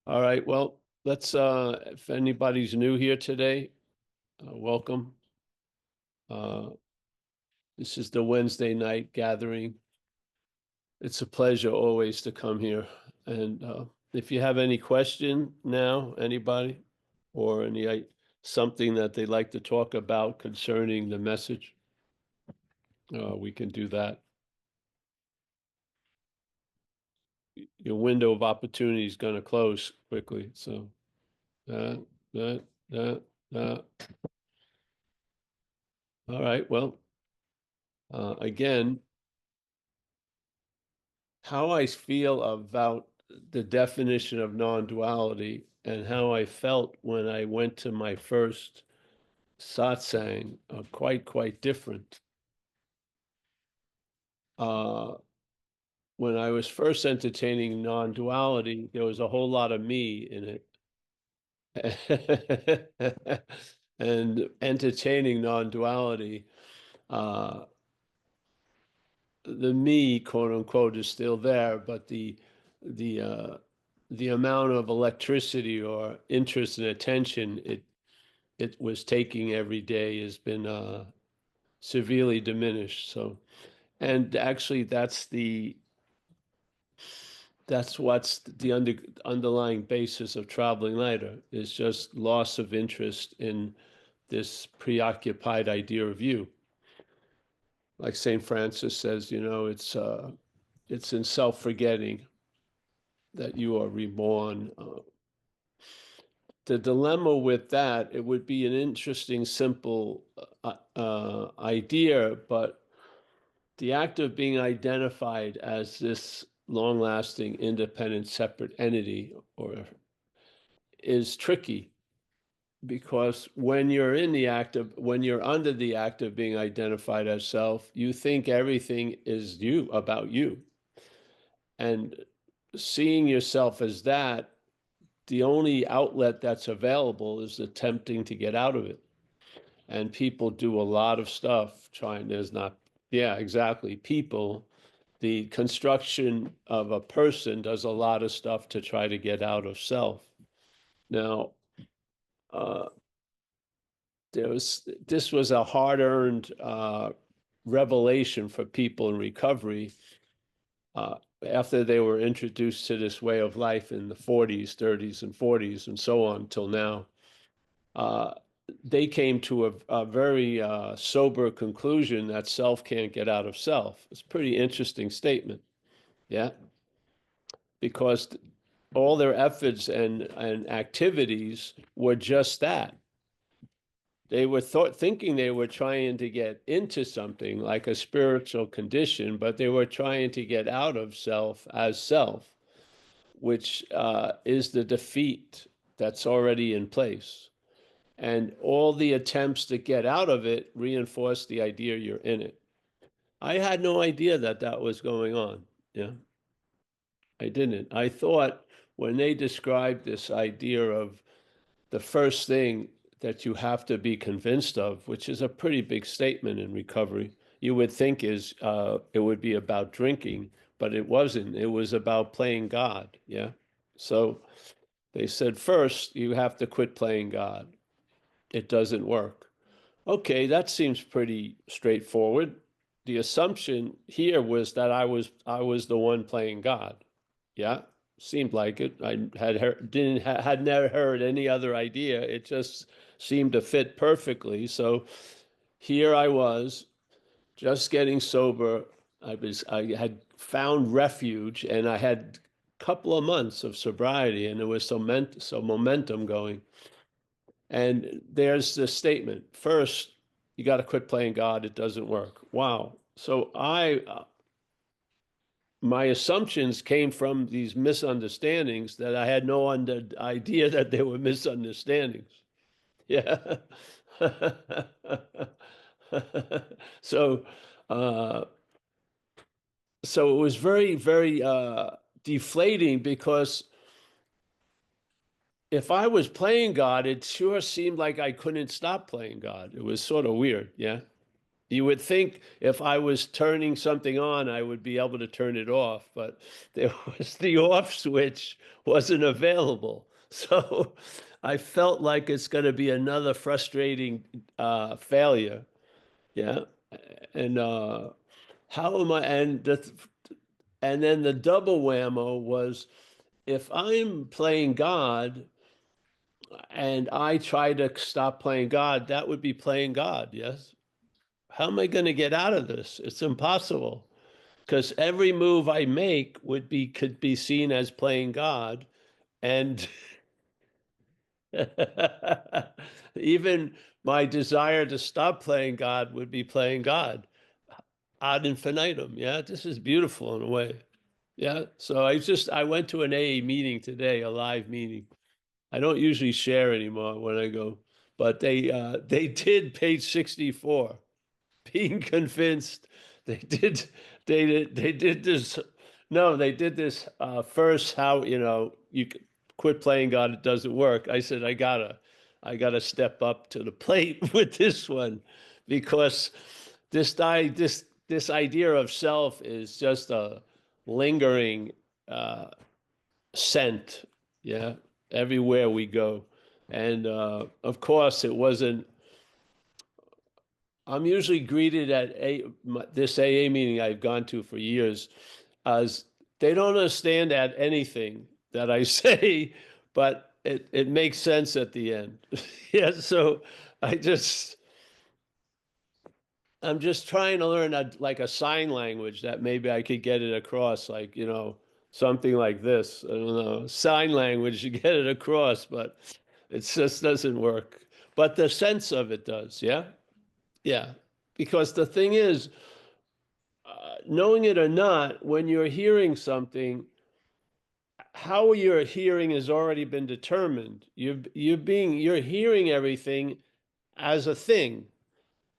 All right. Well, let's, if anybody's new here today, welcome. Uh, this is the Wednesday night gathering. It's a pleasure always to come here. And if you have any question now, anybody, or any something that they'd like to talk about concerning the message, we can do that. Your window of opportunity is going to close quickly. So that, that, that. All right. Well, again, how I feel about the definition of non-duality and how I felt when I went to my first satsang are quite different. Uh, when I was first entertaining non-duality, there was a whole lot of me in it. And entertaining non-duality, uh, the me, quote unquote, is still there, but the uh, the amount of electricity or interest and attention it was taking every day has been severely diminished. So, and actually, that's what's the underlying basis of traveling lighter is just loss of interest in this preoccupied idea of you. Like Saint Francis says, it's in self-forgetting that you are reborn. The dilemma with that, it would be an interesting, simple idea, but the act of being identified as this long-lasting, independent, separate entity or is tricky because when you're under the act of being identified as self, you think everything is you, about you. And seeing yourself as that, the only outlet that's available is attempting to get out of it. And people do a lot of stuff trying, there's not, yeah, exactly. People, the construction of a person does a lot of stuff to try to get out of self. Now, uh, this was a hard-earned revelation for people in recovery after they were introduced to this way of life in the 40s, 30s, and 40s, and so on till now. Uh, they came to a very sober conclusion that self can't get out of self. It's a pretty interesting statement, yeah, because all their efforts and activities were just that. They were thinking they were trying to get into something like a spiritual condition, but they were trying to get out of self as self, which is the defeat that's already in place. And all the attempts to get out of it reinforce the idea you're in it. I had no idea that that was going on. Yeah, I didn't. I thought when they described this idea of the first thing that you have to be convinced of, which is a pretty big statement in recovery, you would think is it would be about drinking, but it wasn't. It was about playing God. Yeah. So they said first you have to quit playing God. It doesn't work. Okay, that seems pretty straightforward. The assumption here was that I was the one playing God. Yeah, seemed like it. I had heard, didn't had never heard any other idea. It just seemed to fit perfectly. So here I was, just getting sober. I had found refuge, and I had a couple of months of sobriety, and there was some momentum going. And there's this statement. First, you got to quit playing God. It doesn't work. Wow. So my assumptions came from these misunderstandings that I had no idea that they were misunderstandings. Yeah. So, uh, so it was very deflating because if I was playing God, it sure seemed like I couldn't stop playing God. It was sort of weird. Yeah. You would think if I was turning something on, I would be able to turn it off, but there was the off switch wasn't available. So I felt like it's going to be another frustrating failure. Yeah. And how am I? And then the double whammo was if I'm playing God and I try to stop playing God, that would be playing God. Yes. How am I going to get out of this? It's impossible because every move I make could be seen as playing God, and even my desire to stop playing God would be playing God ad infinitum. Yeah, this is beautiful in a way. Yeah, so I went to an AA meeting today, a live meeting. I don't usually share anymore when I go, but they did page 64. Being convinced they did they did this no they did this first how you quit playing God, it doesn't work. I said I gotta step up to the plate with this one because this idea of self is just a lingering uh, scent, yeah, everywhere we go. And of course it wasn't. I'm usually greeted at this AA meeting I've gone to for years as they don't understand at anything that I say, but it makes sense at the end. Yeah, so I just I'm just trying to learn like a sign language that maybe I could get it across, like, something like this. I don't know, sign language to get it across, but it just doesn't work. But the sense of it does, yeah? Yeah, because the thing is, knowing it or not, when you're hearing something, how you're hearing has already been determined. You're hearing everything as a thing.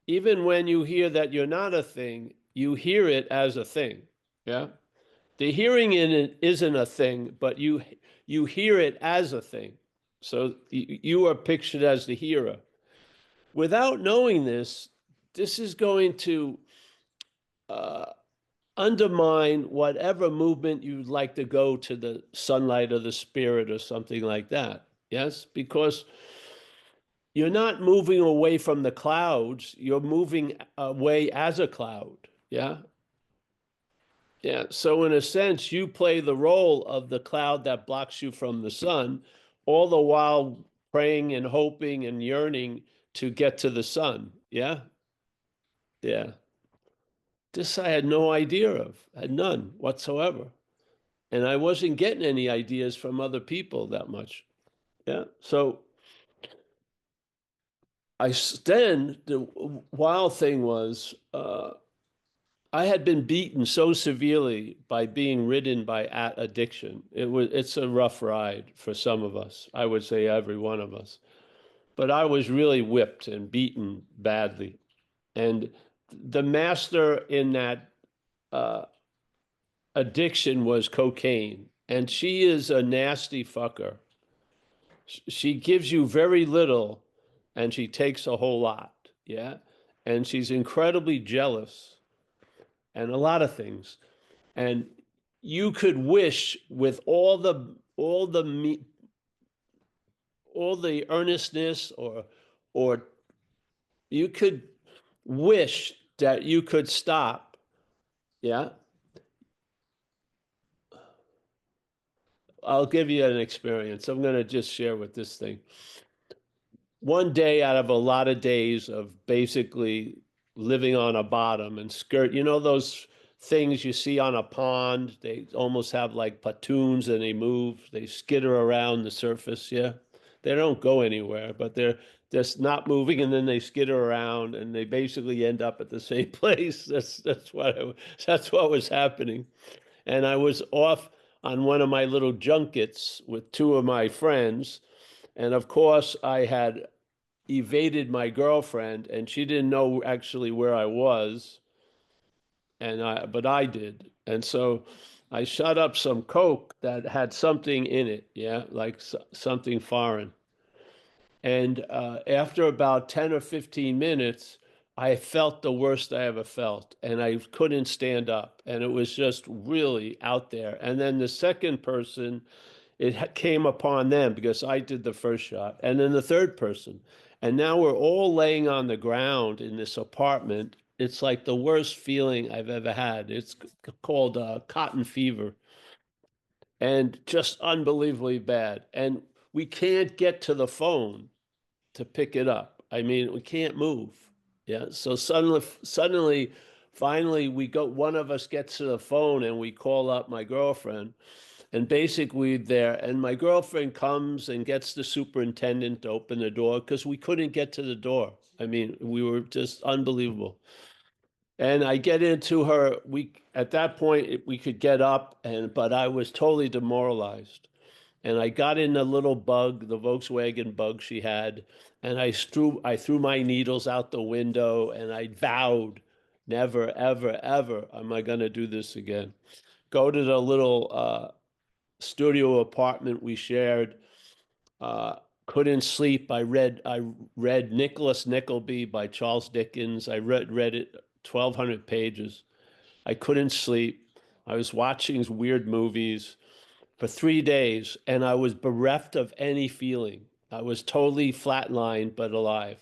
Even when you hear that you're not a thing, you hear it as a thing. Yeah. The hearing in it isn't a thing, but you hear it as a thing. So you are pictured as the hearer. Without knowing this is going to uh, undermine whatever movement you'd like to go to the sunlight or the spirit or something like that. Yes, because you're not moving away from the clouds, you're moving away as a cloud. Yeah. Yeah. So, in a sense, you play the role of the cloud that blocks you from the sun, all the while praying and hoping and yearning to get to the sun. Yeah. Yeah. This I had no idea of, had none whatsoever. And I wasn't getting any ideas from other people that much. Yeah. So then the wild thing was I had been beaten so severely by being ridden by addiction. It's a rough ride for some of us. I would say every one of us. But I was really whipped and beaten badly. And the master in that uh, addiction was cocaine. And she is a nasty fucker. She gives you very little and she takes a whole lot. Yeah. And she's incredibly jealous and a lot of things. And you could wish with all the earnestness or you could wish that you could stop. Yeah. I'll give you an experience. I'm going to just share with this thing. One day out of a lot of days of basically living on a bottom and those things you see on a pond, they almost have like platoons and they move, they skitter around the surface. Yeah. They don't go anywhere, but they're just not moving and then they skitter around and they basically end up at the same place. That's what was happening. And I was off on one of my little junkets with two of my friends. And of course, I had evaded my girlfriend, and she didn't know actually where I was, but I did. And so I shot up some coke that had something in it, yeah, like something foreign. And after about 10 or 15 minutes, I felt the worst I ever felt, and I couldn't stand up, and it was just really out there. And then the second person, came upon them because I did the first shot, and then the third person. And now we're all laying on the ground in this apartment. It's like the worst feeling I've ever had. It's called cotton fever, and just unbelievably bad. And we can't get to the phone to pick it up. I mean, we can't move. Yeah. So suddenly, finally, one of us gets to the phone and we call up my girlfriend. And basically, there, and my girlfriend comes and gets the superintendent to open the door because we couldn't get to the door. I mean, we were just unbelievable. And I get into her. At that point we could get up, but I was totally demoralized. And I got in the little bug, the Volkswagen bug she had, and I threw my needles out the window, and I vowed, never, ever, ever am I going to do this again. Go to the little studio apartment we shared. Uh, couldn't sleep. I read Nicholas Nickleby by Charles Dickens. I read it 1,200 pages. I couldn't sleep. I was watching weird movies for 3 days, and I was bereft of any feeling. I was totally flatlined but alive.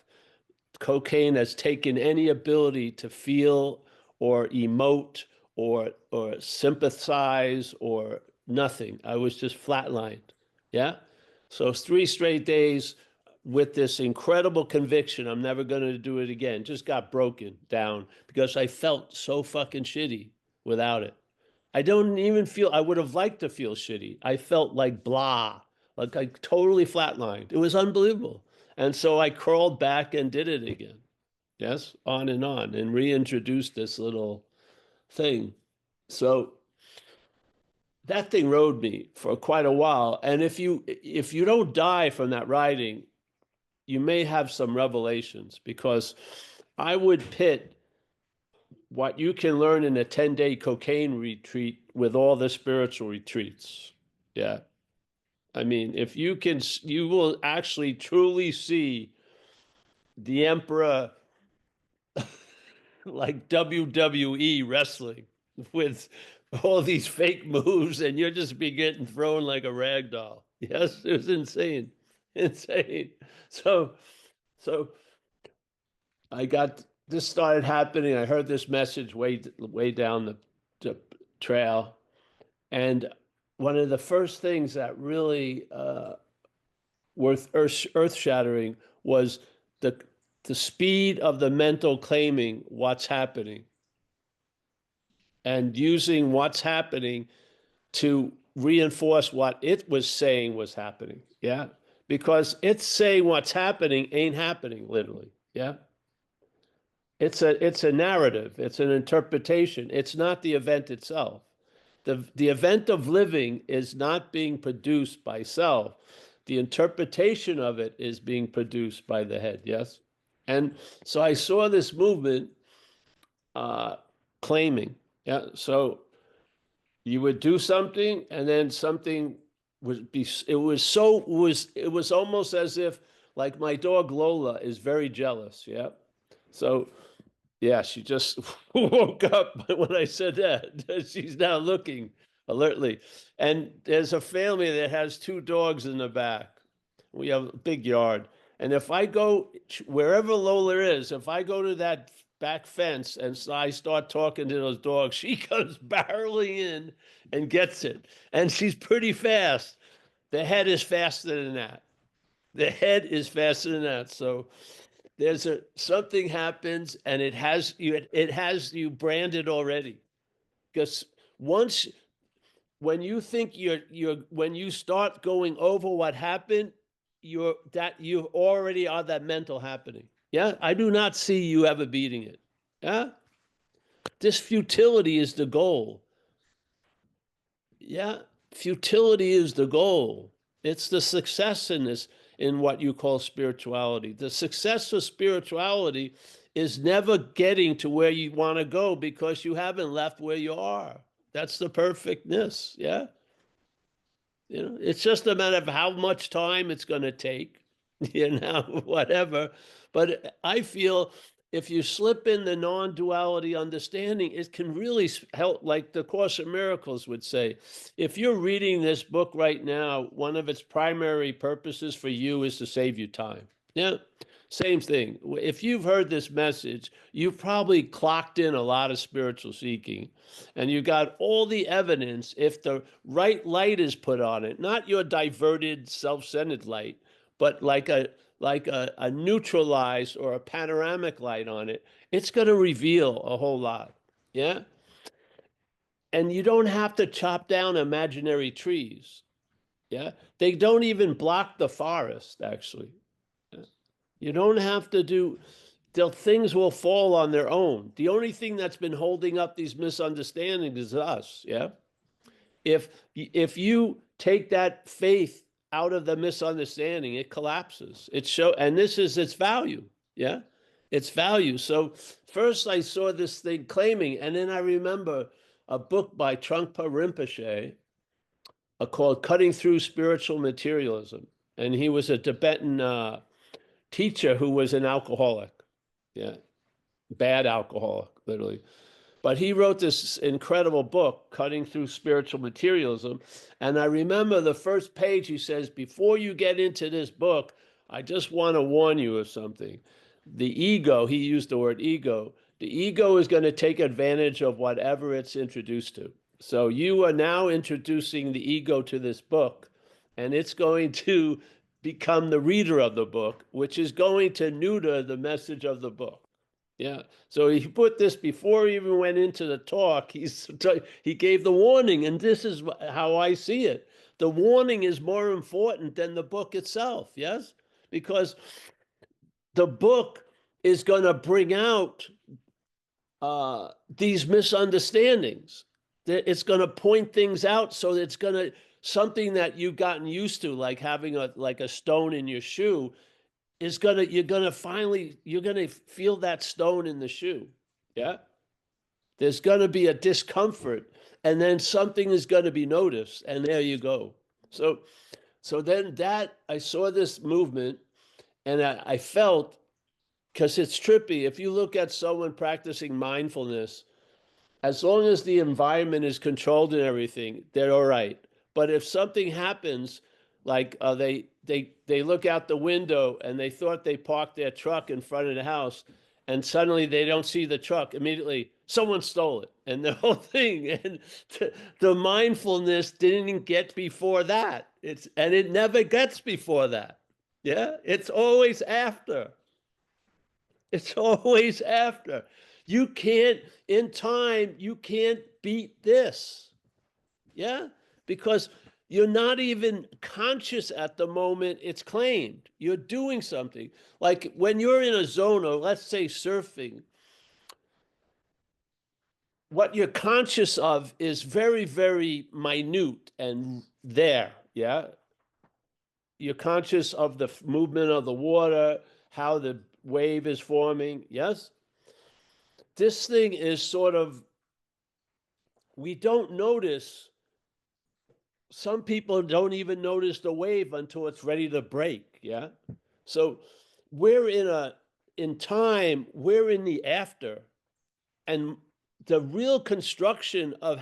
Cocaine has taken any ability to feel or emote or sympathize or nothing. I was just flatlined. Yeah. So 3 straight days with this incredible conviction I'm never going to do it again. Just got broken down because I felt so fucking shitty without it. I don't even feel, I would have liked to feel shitty. I felt like blah, like I totally flatlined. It was unbelievable. And so I crawled back and did it again. Yes, on, and reintroduced this little thing. So that thing rode me for quite a while. And if you don't die from that riding, you may have some revelations, because I would pit what you can learn in a 10-day cocaine retreat with all the spiritual retreats. Yeah. I mean, if you can, you will actually truly see the emperor like WWE wrestling with all these fake moves, and you're just be getting thrown like a rag doll. Yes, it was insane. Insane. So, so I got this started happening. I heard this message way down the trail, and one of the first things that really worth earth shattering was the the speed of the mental claiming what's happening and using what's happening to reinforce what it was saying was happening. Yeah. Because it's saying what's happening ain't happening, literally. Yeah. It's a narrative, it's an interpretation. It's not the event itself. The event of living is not being produced by self. The interpretation of it is being produced by the head. Yes. And so I saw this movement uh, claiming. Yeah. So you would do something, and then something would be, it was almost as if, like, my dog Lola is very jealous. Yeah. So yeah, she just woke up when I said that. She's now looking alertly. And there's a family that has two dogs in the back. We have a big yard. And if I go wherever Lola is, if I go to that back fence and so I start talking to those dogs, she comes barreling in and gets it. And she's pretty fast. The head is faster than that. The head is faster than that. So there's something happens, and it has you branded already. Because once when you think when you start going over what happened, you already are that mental happening. Yeah, I do not see you ever beating it. Yeah, this futility is the goal. Yeah, futility is the goal. It's the success in this, in what you call spirituality. The success of spirituality is never getting to where you want to go because you haven't left where you are. That's the perfectness. Yeah. It's just a matter of how much time it's going to take, whatever. But I feel if you slip in the non-duality understanding, it can really help, like the Course in Miracles would say. If you're reading this book right now, one of its primary purposes for you is to save you time. Yeah, same thing. If you've heard this message, you've probably clocked in a lot of spiritual seeking, and you got all the evidence. If the right light is put on it, not your diverted, self-centered light, but like a neutralized or a panoramic light on it, it's going to reveal a whole lot. Yeah. And you don't have to chop down imaginary trees. Yeah. They don't even block the forest, actually. Yeah? You don't have to do, the things will fall on their own. The only thing that's been holding up these misunderstandings is us. Yeah. If you take that faith out of the misunderstanding, it collapses. And this is its value. Yeah, its value. So first I saw this thing claiming, and then I remember a book by Trungpa Rinpoche called "Cutting Through Spiritual Materialism," and he was a Tibetan teacher who was an alcoholic. Yeah, bad alcoholic, literally. But he wrote this incredible book, Cutting Through Spiritual Materialism. And I remember the first page, he says, before you get into this book, I just want to warn you of something. The ego, he used the word ego, the ego is going to take advantage of whatever it's introduced to. So you are now introducing the ego to this book, and it's going to become the reader of the book, which is going to neuter the message of the book. Yeah. So he put this before he even went into the talk. He gave the warning, and this is how I see it. The warning is more important than the book itself. Yes, because the book is going to bring out these misunderstandings. It's going to point things out, so it's going to something that you've gotten used to, like having a stone in your shoe you're gonna feel that stone in the shoe. Yeah. There's gonna be a discomfort, and then something is gonna be noticed, and there you go. So then that I saw this movement, and I felt, because it's trippy. If you look at someone practicing mindfulness, as long as the environment is controlled and everything, they're all right. But if something happens, like they look out the window and they thought they parked their truck in front of the house, and suddenly they don't see the truck, immediately someone stole it, and the whole thing, and the mindfulness didn't get before that. It never gets before that. Yeah, it's always after. It's always after. You can't, in time, you can't beat this. Yeah? Because you're not even conscious at the moment it's claimed. You're doing something. Like when you're in a zone of, let's say, surfing, what you're conscious of is very, very minute and there. Yeah? You're conscious of the movement of the water, how the wave is forming. Yes? This thing is sort of, we don't notice. Some people don't even notice the wave until it's ready to break. Yeah. So we're in time, we're in the after. And the real construction of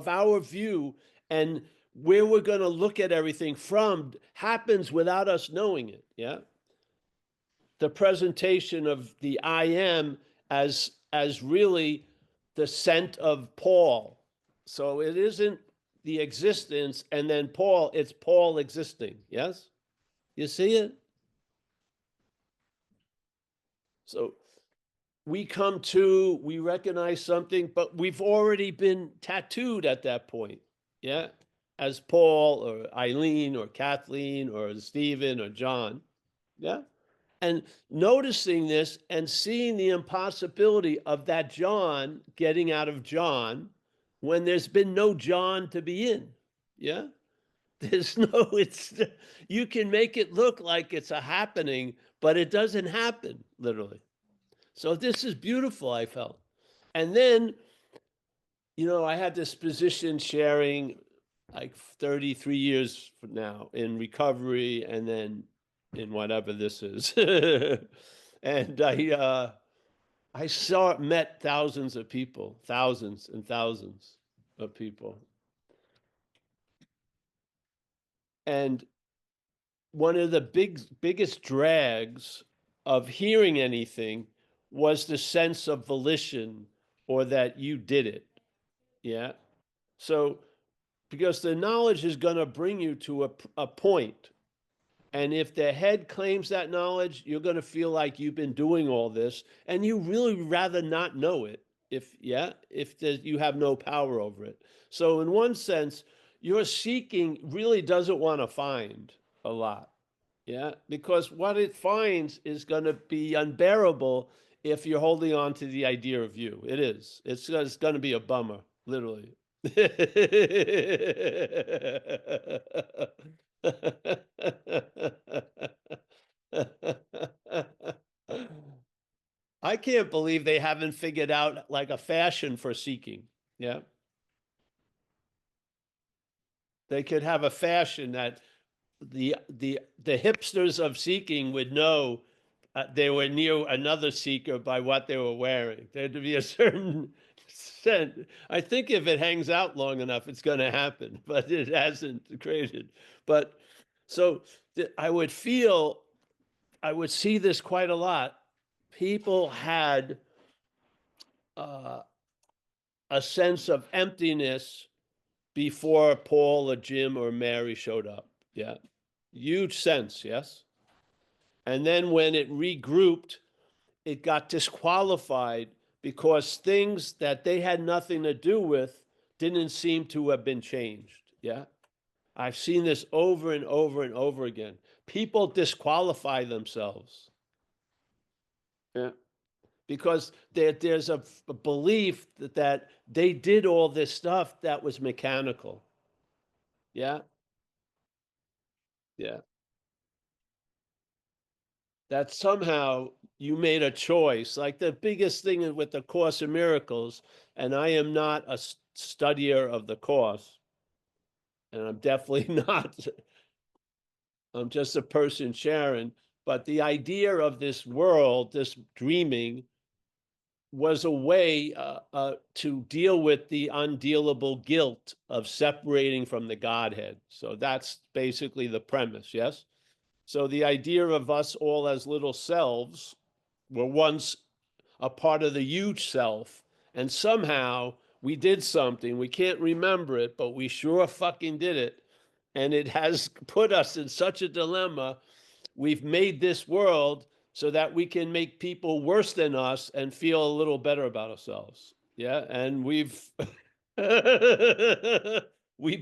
our view and where we're going to look at everything from happens without us knowing it. Yeah. The presentation of the I am as really the scent of Paul. So it isn't the existence and then Paul, it's Paul existing. Yes? You see it? So we recognize something, but we've already been tattooed at that point. Yeah? As Paul or Eileen or Kathleen or Stephen or John. Yeah? And noticing this and seeing the impossibility of that John getting out of John when there's been no John to be in. Yeah. There's no, you can make it look like it's a happening, but it doesn't happen, literally. So this is beautiful, I felt. And then, I had this position sharing like 33 years from now in recovery and then in whatever this is. And met thousands of people, thousands and thousands of people. And one of the biggest drags of hearing anything was the sense of volition or that you did it. Yeah. So, because the knowledge is going to bring you to a point. And if the head claims that knowledge, you're going to feel like you've been doing all this and you really rather not know it if you have no power over it. So in one sense, your seeking really doesn't want to find a lot. Yeah, because what it finds is going to be unbearable if you're holding on to the idea of you. It is. It's going to be a bummer, literally. I can't believe they haven't figured out like a fashion for seeking. Yeah. They could have a fashion that the hipsters of seeking would know they were near another seeker by what they were wearing. There'd be a certain scent. I think if it hangs out long enough, it's going to happen, but it hasn't created. But so I would see this quite a lot. People had uh, a sense of emptiness before Paul or Jim or Mary showed up. Yeah. Huge sense, yes. And then when it regrouped, it got disqualified because things that they had nothing to do with didn't seem to have been changed. Yeah. I've seen this over and over and over again. People disqualify themselves. Yeah. Because there's a belief that they did all this stuff that was mechanical. Yeah. Yeah. That somehow you made a choice. Like the biggest thing with the Course in Miracles, and I am not a studier of the Course, and I'm definitely not, I'm just a person sharing. But the idea of this world, this dreaming, was a way to deal with the undealable guilt of separating from the Godhead. So that's basically the premise, yes? So the idea of us all as little selves were once a part of the huge self, and somehow we did something. We can't remember it, but we sure fucking did it. And it has put us in such a dilemma. We've made this world so that we can make people worse than us and feel a little better about ourselves. Yeah. And we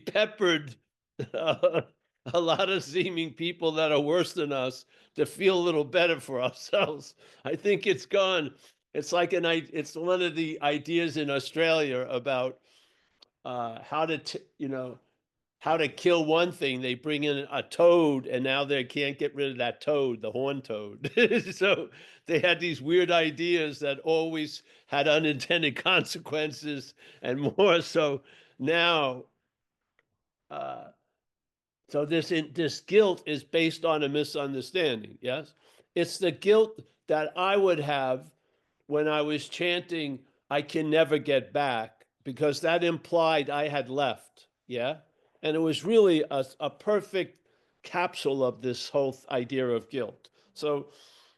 peppered a lot of seeming people that are worse than us to feel a little better for ourselves. I think it's gone. It's like it's one of the ideas in Australia about how to, how to kill one thing. They bring in a toad and now they can't get rid of that toad, the horn toad. So they had these weird ideas that always had unintended consequences and more. So now, uh, so this guilt is based on a misunderstanding. Yes, it's the guilt that I would have when I was chanting, "I can never get back," because that implied I had left. Yeah, and it was really a perfect capsule of this whole idea of guilt. So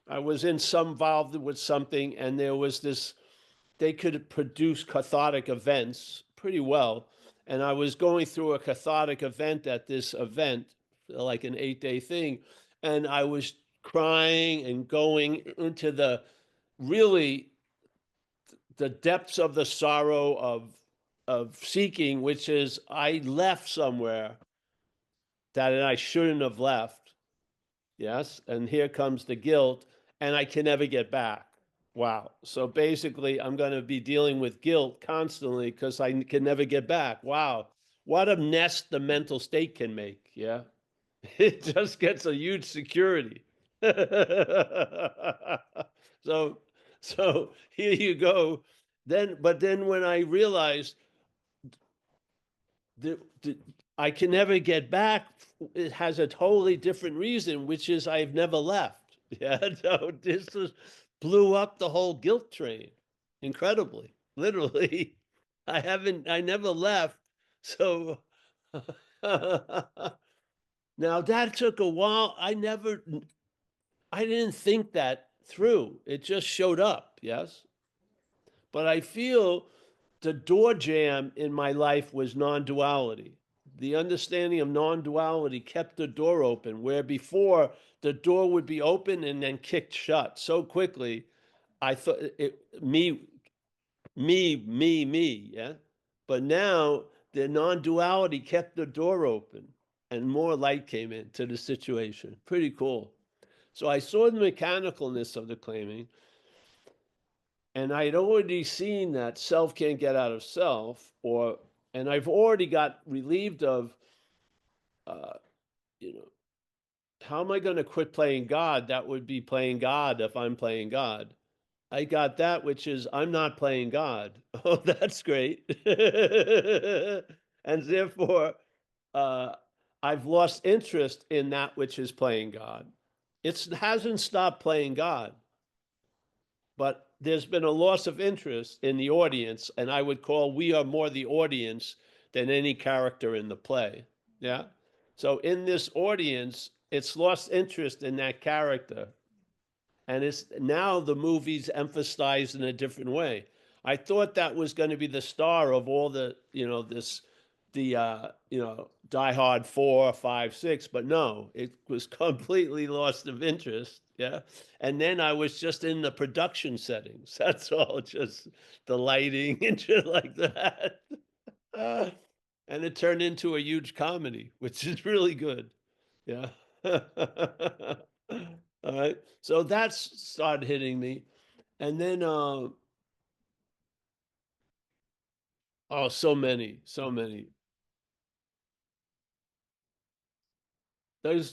I was involved with something, and there was this they could produce cathartic events pretty well. And I was going through a cathartic event at this event, like an 8-day thing, and I was crying and going into really the depths of the sorrow of seeking, which is I left somewhere that I shouldn't have left. Yes. And here comes the guilt, and I can never get back. Wow. So basically, I'm going to be dealing with guilt constantly because I can never get back. Wow. What a nest the mental state can make. Yeah. It just gets a huge security. So, so here you go. But then when I realized the I can never get back, it has a totally different reason, which is I've never left. Yeah, so this is blew up the whole guilt train. Incredibly, literally. I never left. So now that took a while. I didn't think that through. It just showed up, yes. But I feel the door jam in my life was non-duality. The understanding of non-duality kept the door open, where before the door would be open and then kicked shut so quickly. I thought me, yeah. But now the non-duality kept the door open and more light came into the situation. Pretty cool. So I saw the mechanicalness of the claiming, and I had already seen that self can't get out of self, and I've already got relieved of, uh, you know, how am I going to quit playing God? That would be playing God if I'm playing God. I got that, which is I'm not playing God. Oh, that's great. And therefore, uh, I've lost interest in that which is playing God. It hasn't stopped playing God, but there's been a loss of interest in the audience, and I would call we are more the audience than any character in the play. Yeah. So in this audience, it's lost interest in that character, and it's now the movie's emphasized in a different way. I thought that was going to be the star of all the, Die Hard 4, 5, 6, but no, it was completely lost of interest. Yeah. And then I was just in the production settings. That's all, just the lighting and shit like that. Uh, and it turned into a huge comedy, which is really good. Yeah. All right. So that's started hitting me. And then, oh, so many, so many.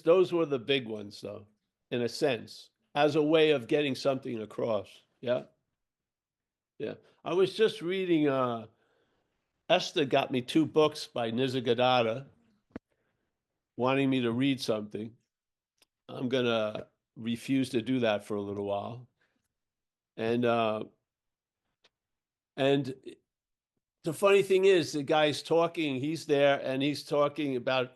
Those were the big ones, though, in a sense, as a way of getting something across. Yeah. Yeah. I was just reading, Esther got me two books by Nisargadatta, wanting me to read something. I'm gonna refuse to do that for a little while. And and the funny thing is, the guy's talking, he's there, and he's talking about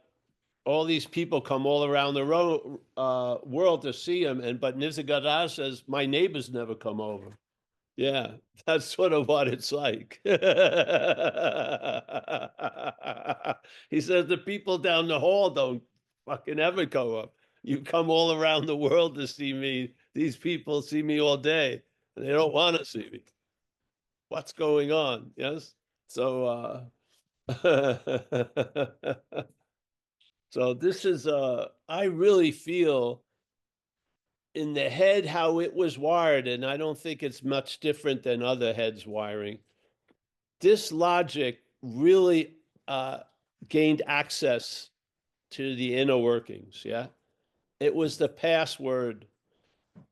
all these people come all around the world to see him, but Nisargadatta says, my neighbors never come over. Yeah, that's sort of what it's like. He says the people down the hall don't fucking ever come up. You come all around the world to see me. These people see me all day, and they don't want to see me. What's going on? Yes. So, so this is, I really feel in the head how it was wired, and I don't think it's much different than other heads wiring. This logic really gained access to the inner workings. Yeah. It was the password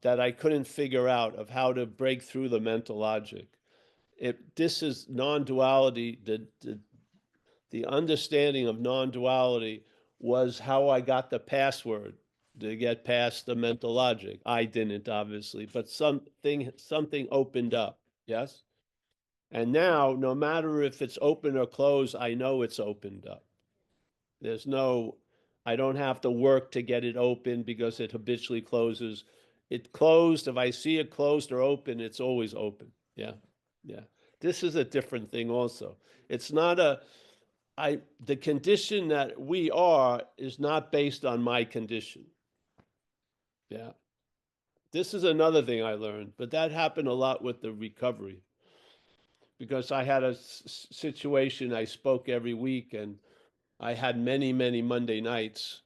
that I couldn't figure out of how to break through the mental logic. This is non-duality. The understanding of non-duality was how I got the password to get past the mental logic. I didn't, obviously, but something opened up. Yes. And now, no matter if it's open or closed, I know it's opened up. There's no, I don't have to work to get it open because it habitually closes. It closed. If I see it closed or open, it's always open. Yeah. Yeah. This is a different thing also. It's not the condition that we are is not based on my condition. Yeah. This is another thing I learned, but that happened a lot with the recovery because I had a situation. I spoke every week, and I had many, many Monday nights.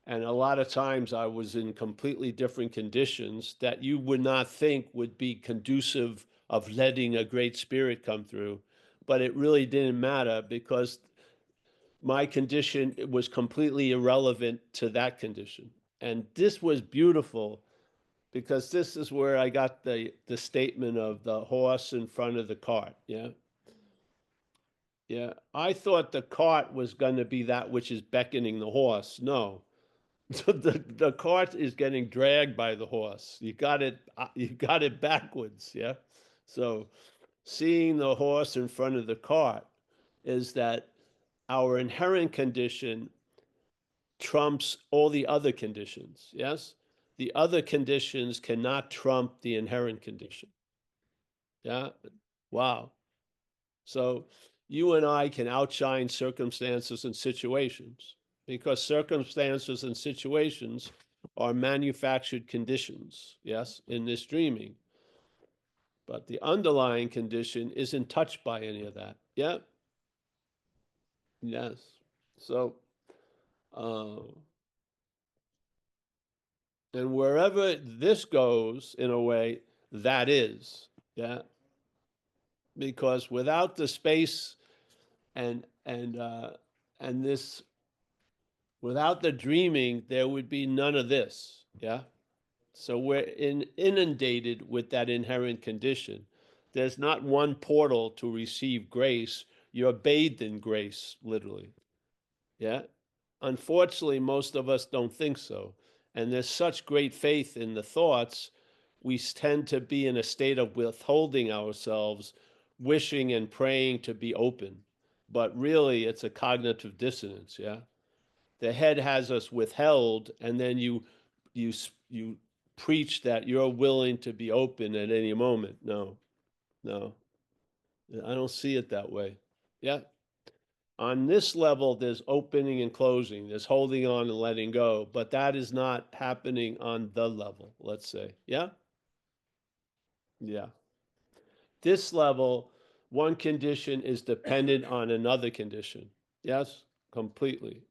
And a lot of times I was in completely different conditions that you would not think would be conducive of letting a great spirit come through. But it really didn't matter because my condition was completely irrelevant to that condition. And this was beautiful because this is where I got the statement of the horse in front of the cart. Yeah. Yeah. I thought the cart was going to be that which is beckoning the horse. No, The cart is getting dragged by the horse. You got it backwards, yeah? So seeing the horse in front of the cart is that our inherent condition trumps all the other conditions, yes? The other conditions cannot trump the inherent condition. Yeah? Wow. So you and I can outshine circumstances and situations because circumstances and situations are manufactured conditions, yes, in this dreaming. But the underlying condition isn't touched by any of that. Yeah. Yes. So, uh, and wherever this goes, in a way, that is, yeah, because without the space and and uh, and this, without the dreaming, there would be none of this. Yeah. So inundated with that inherent condition. There's not one portal to receive grace. You're bathed in grace, literally. Yeah. Unfortunately, most of us don't think so. And there's such great faith in the thoughts, we tend to be in a state of withholding ourselves, wishing and praying to be open. But really, it's a cognitive dissonance. Yeah. The head has us withheld, and then you you preach that you're willing to be open at any moment. No, no, I don't see it that way. Yeah. On this level, there's opening and closing, there's holding on and letting go, but that is not happening on the level, let's say. Yeah. Yeah. This level, one condition is dependent on another condition. Yes, completely.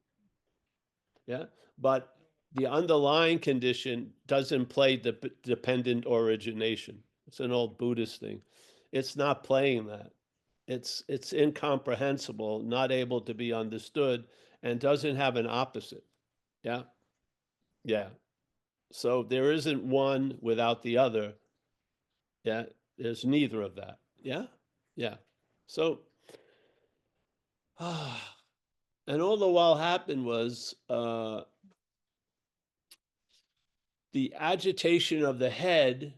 Yeah. But the underlying condition doesn't play the dependent origination. It's an old Buddhist thing. It's not playing that. It's incomprehensible, not able to be understood, and doesn't have an opposite. Yeah. Yeah. So there isn't one without the other. Yeah. There's neither of that. Yeah. Yeah. So and all the while happened was the agitation of the head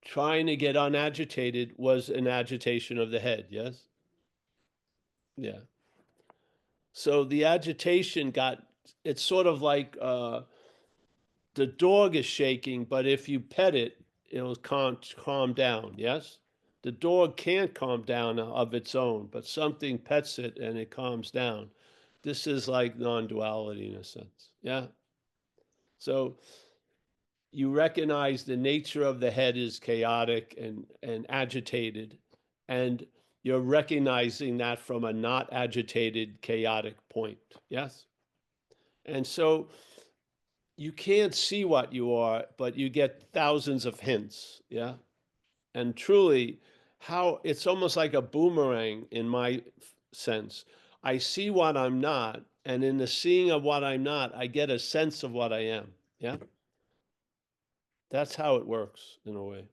trying to get unagitated was an agitation of the head, yes? Yeah. So the agitation got, it's sort of like the dog is shaking, but if you pet it, it'll calm down, yes? The dog can't calm down of its own, but something pets it and it calms down. This is like non-duality in a sense, yeah? So you recognize the nature of the head is chaotic and agitated, and you're recognizing that from a not agitated, chaotic point. Yes? And so you can't see what you are, but you get thousands of hints. Yeah? And truly, how it's almost like a boomerang in my sense. I see what I'm not, and in the seeing of what I'm not, I get a sense of what I am. Yeah? That's how it works in a way.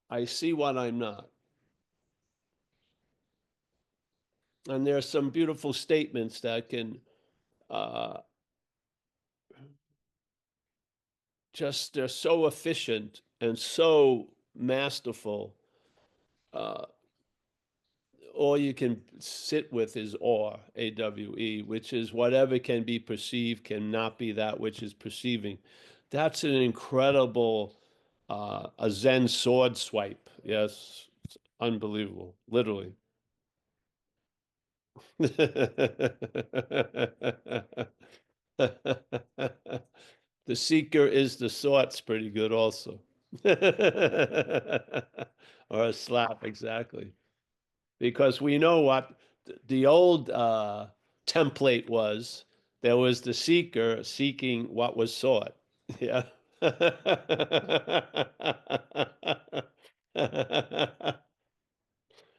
I see what I'm not. And there are some beautiful statements that can uh, just, they're so efficient and so masterful. Uh, all you can sit with is awe, AWE, which is whatever can be perceived cannot be that which is perceiving. That's an incredible, a Zen sword swipe. Yes, it's unbelievable, literally. The seeker is the sort's pretty good also. Or a slap, exactly. Because we know what the old template was. There was the seeker seeking what was sought. Yeah.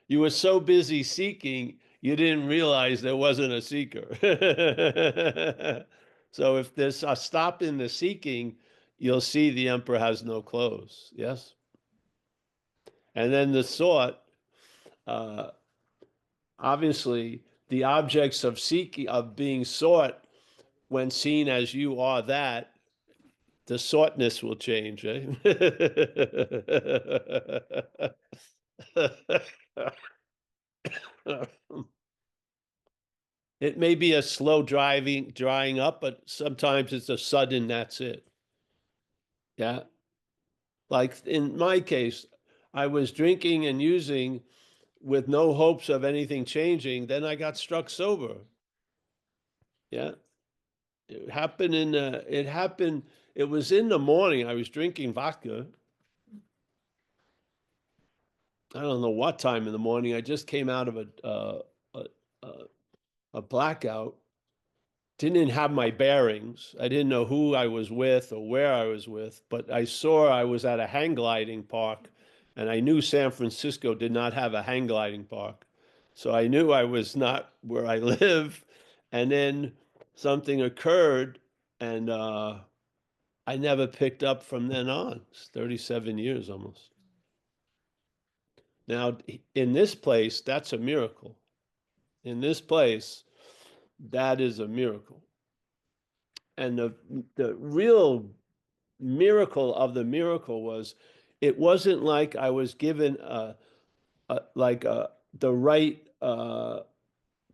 You were so busy seeking, you didn't realize there wasn't a seeker. So if there's a stop in the seeking, you'll see the emperor has no clothes. Yes. And then the thought, uh, obviously, the objects of seeking, of being sought, when seen as you are that, the soughtness will change, eh? It may be a slow drying up, but sometimes it's a sudden, that's it. Yeah. Like in my case, I was drinking and using with no hopes of anything changing. Then I got struck sober. Yeah. It happened, it was in the morning. I was drinking vodka. I don't know what time in the morning. I just came out of a, a, a blackout. Didn't have my bearings. I didn't know who I was with or where I was with, but I saw I was at a hang gliding park, and I knew San Francisco did not have a hang gliding park. So I knew I was not where I live. And then something occurred, and I never picked up from then on. It's 37 years almost. Now, in this place, that's a miracle. In this place, that is a miracle. And the real miracle of the miracle was it wasn't like I was given the right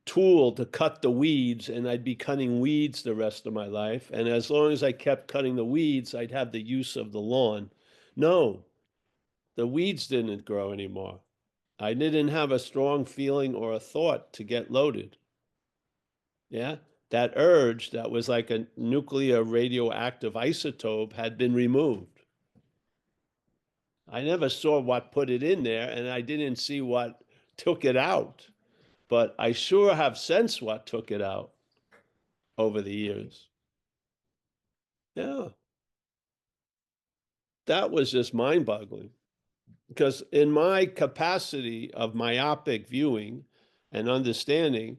tool to cut the weeds, and I'd be cutting weeds the rest of my life. And as long as I kept cutting the weeds, I'd have the use of the lawn. No, the weeds didn't grow anymore. I didn't have a strong feeling or a thought to get loaded. Yeah. That urge that was like a nuclear radioactive isotope had been removed. I never saw what put it in there, and I didn't see what took it out, but I sure have sensed what took it out over the years. Yeah, that was just mind-boggling because in my capacity of myopic viewing and understanding,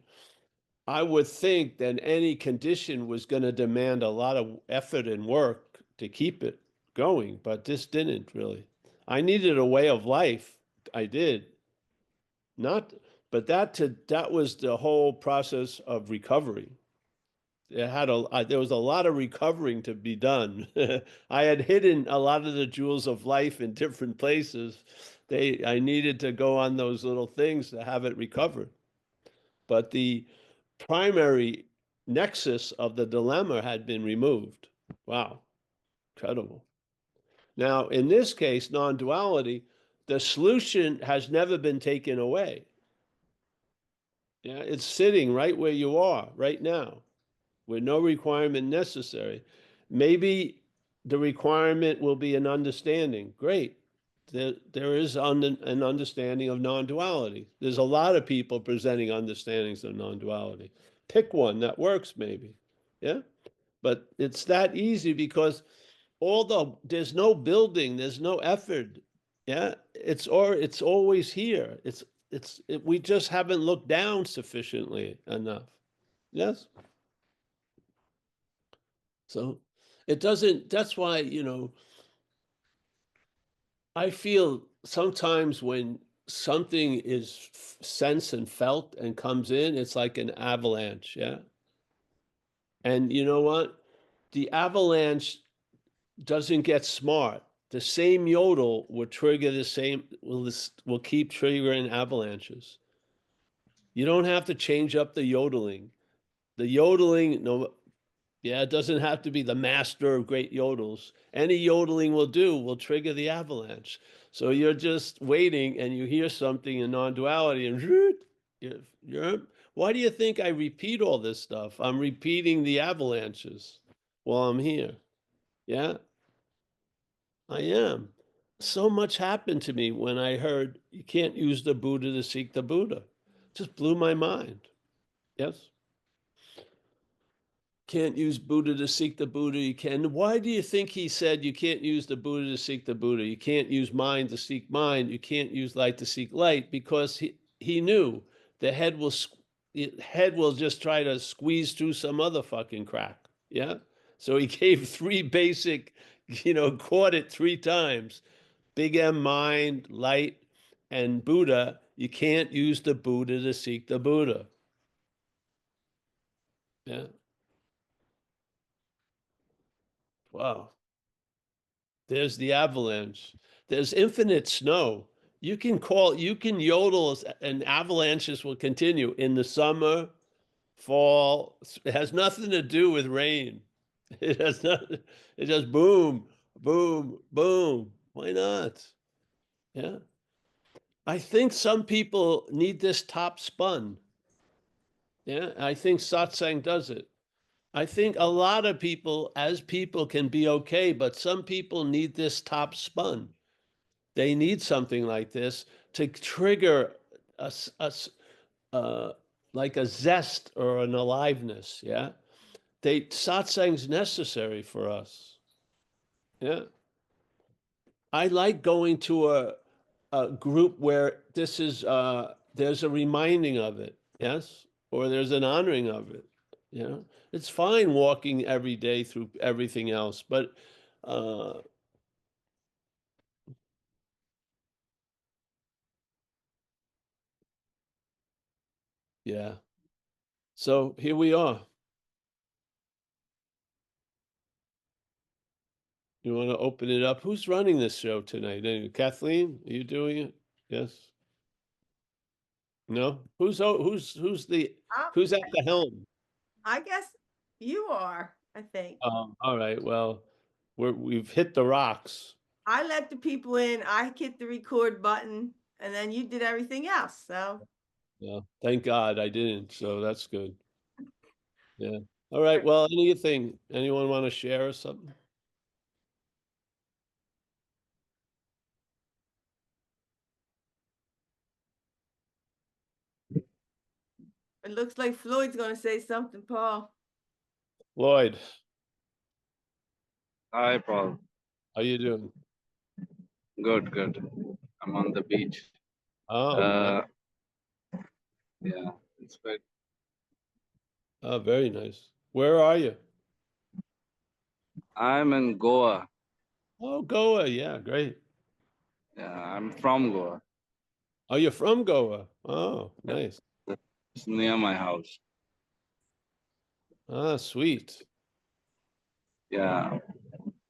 I would think that any condition was going to demand a lot of effort and work to keep it going, but this didn't really. I needed a way of life. I did. Not, but that was the whole process of recovery. There was a lot of recovering to be done. I had hidden a lot of the jewels of life in different places. I needed to go on those little things to have it recovered. But the primary nexus of the dilemma had been removed. Wow, incredible. Now, in this case, non-duality, the solution has never been taken away. Yeah, it's sitting right where you are right now, with no requirement necessary. Maybe the requirement will be an understanding. Great. There is an understanding of non-duality. There's a lot of people presenting understandings of non-duality. Pick one that works, maybe. Yeah. But it's that easy because there's no building, there's no effort. Yeah. It's always here. We just haven't looked down sufficiently enough. Yes. So it doesn't, that's why, I feel sometimes when something is sensed and felt and comes in, it's like an avalanche. Yeah. And you know what? The avalanche doesn't get smart. The same yodel will trigger will keep triggering avalanches. You don't have to change up the yodeling. The yodeling, no, yeah, it doesn't have to be the master of great yodels. Any yodeling will trigger the avalanche. So you're just waiting and you hear something in non-duality and why do you think I repeat all this stuff? I'm repeating the avalanches while I'm here. Yeah, I am. So much happened to me when I heard you can't use the Buddha to seek the Buddha. Just blew my mind. Yes. Can't use Buddha to seek the Buddha. You can. Why do you think he said you can't use the Buddha to seek the Buddha? You can't use mind to seek mind. You can't use light to seek light because he knew the head will just try to squeeze through some other fucking crack. Yeah. So he gave three basic, caught it three times. Big M, mind, light, and Buddha. You can't use the Buddha to seek the Buddha. Yeah. Wow. There's the avalanche. There's infinite snow. You can yodel and avalanches will continue in the summer, fall. It has nothing to do with rain. It has nothing. It just boom, boom, boom. Why not? Yeah. I think some people need this top spun. Yeah. I think satsang does it. I think a lot of people, as people, can be okay, but some people need this top spun. They need something like this to trigger a, uh, like a zest or an aliveness. Yeah. Satsang's necessary for us. Yeah. I like going to a group where there's a reminding of it, yes, or there's an honoring of it. You know, it's fine walking every day through everything else, but uh, yeah. So here we are. You want to open it up? Who's running this show tonight? Kathleen, are you doing it? Yes. No. I, Who's at the helm? I guess you are, I think. All right. Well, we've hit the rocks. I let the people in, I hit the record button, and then you did everything else. So, Yeah. Thank God I didn't. So that's good. Yeah. All right. Well, anyone want to share or something? it looks like Floyd's going to say something, Paul. Lloyd, Hi, Paul. how you doing? Good, good. I'm on the beach. Oh, Uh, yeah, it's good. very nice. Where are you? I'm in Goa. Oh, Goa. Yeah, great. Yeah, I'm from Goa. Oh, you're from Goa. Oh, nice. It's near my house. Ah, sweet. Yeah.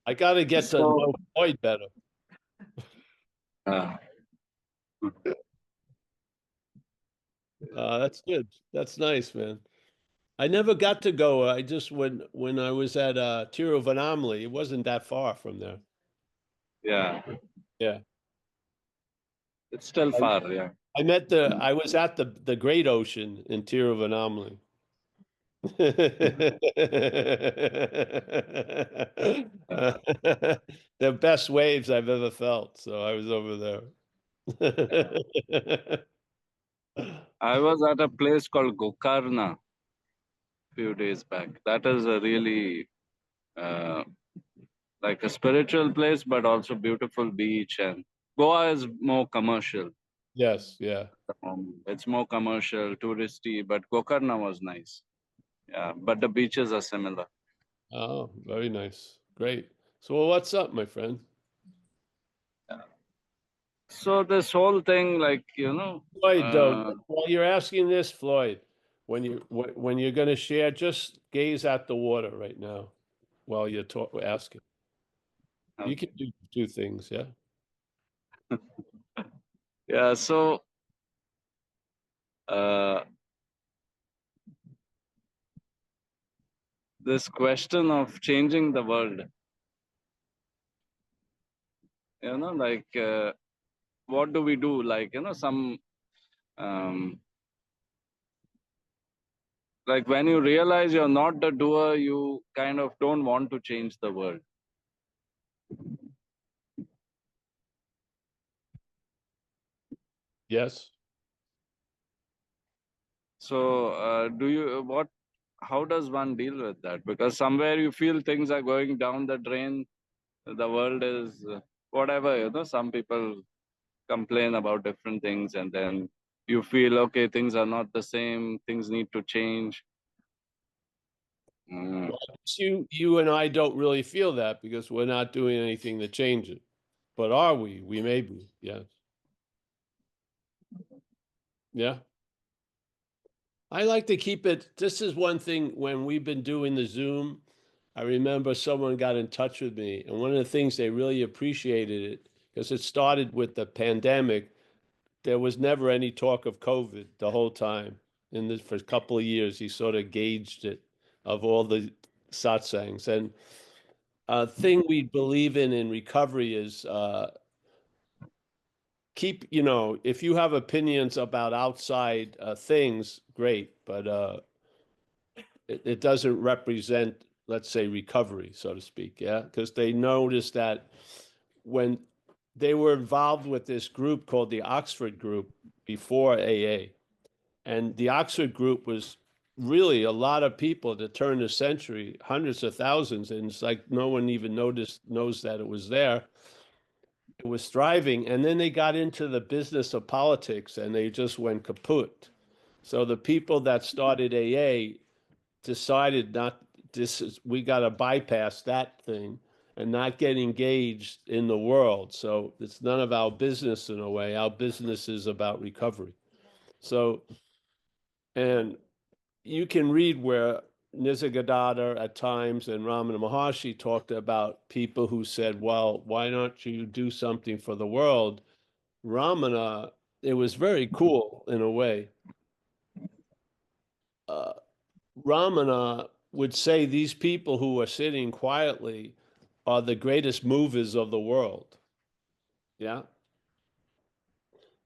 I got to get to So, know Floyd better. uh, That's good. That's nice, man. I never got to Goa. I just when I was at Tiruvannamalai, it wasn't that far from there. yeah, Yeah. it's still I, far. Yeah. I was at the Great Ocean in Tiruvannamalai. Uh, The best waves I've ever felt. So I was over yeah. there. I was at a place called Gokarna a few days back. That is a really uh, like a spiritual place, but also beautiful beach. And Goa is more commercial. Yes, yeah. It's more commercial, touristy, but Gokarna was nice. Yeah, but the beaches are similar. Oh, very nice. Great. So, well, what's up, my friend? Yeah. So this whole thing, Floyd, though, while you're asking this, Floyd, when you're going to share, just gaze at the water right now while you're asking. You can okay. do two things, yeah. Yeah. So uh, this question of changing the world, what do we do? Um, like when you realize you're not the doer, you kind of don't want to change the world. Yes. So do you what? How does one deal with that? Because somewhere you feel things are going down the drain. The world is whatever. Some people complain about different things, and then you feel okay, things are not the same, things need to change. Mm, Well, you and I don't really feel that because we're not doing anything to change it. But are we? We may be. Yes. Yeah. I like to keep it. This is one thing when we've been doing the Zoom. I remember someone got in touch with me, and one of the things they really appreciated it because it started with the pandemic. There was never any talk of COVID the whole time. In this, for a couple of years, he sort of gauged it of all the satsangs. And a thing we believe in recovery is keep, if you have opinions about outside things, great, but it doesn't represent, let's say, recovery, so to speak. Yeah. Because they noticed that when they were involved with this group called the Oxford Group before AA, and the Oxford Group was really a lot of people to turn the century, hundreds of thousands, and it's like no one even knows that it was there. It was thriving, and then they got into the business of politics, and they just went kaput. So the people that started AA decided not we got to bypass that thing and not get engaged in the world. So it's none of our business in a way. Our business is about recovery. So, and you can read where Nisargadatta at times and Ramana Maharshi talked about people who said, well, why don't you do something for the world? Ramana, it was very cool in a way. Ramana would say these people who are sitting quietly are the greatest movers of the world. Yeah.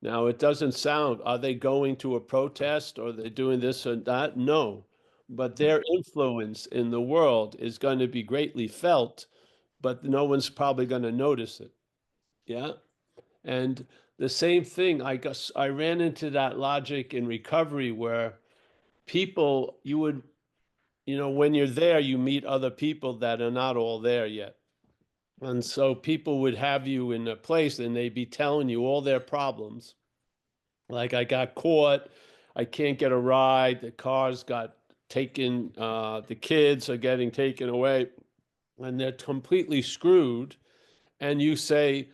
Now, it doesn't sound, are they going to a protest or are they doing this or that? No. But their influence in the world is going to be greatly felt, but no one's probably going to notice it. Yeah. And the same thing, I guess I ran into that logic in recovery where people, when you're there, you meet other people that are not all there yet. And so people would have you in a place and they'd be telling you all their problems. Like, I got caught, I can't get a ride, the cars got taken, the kids are getting taken away, and they're completely screwed. And you say,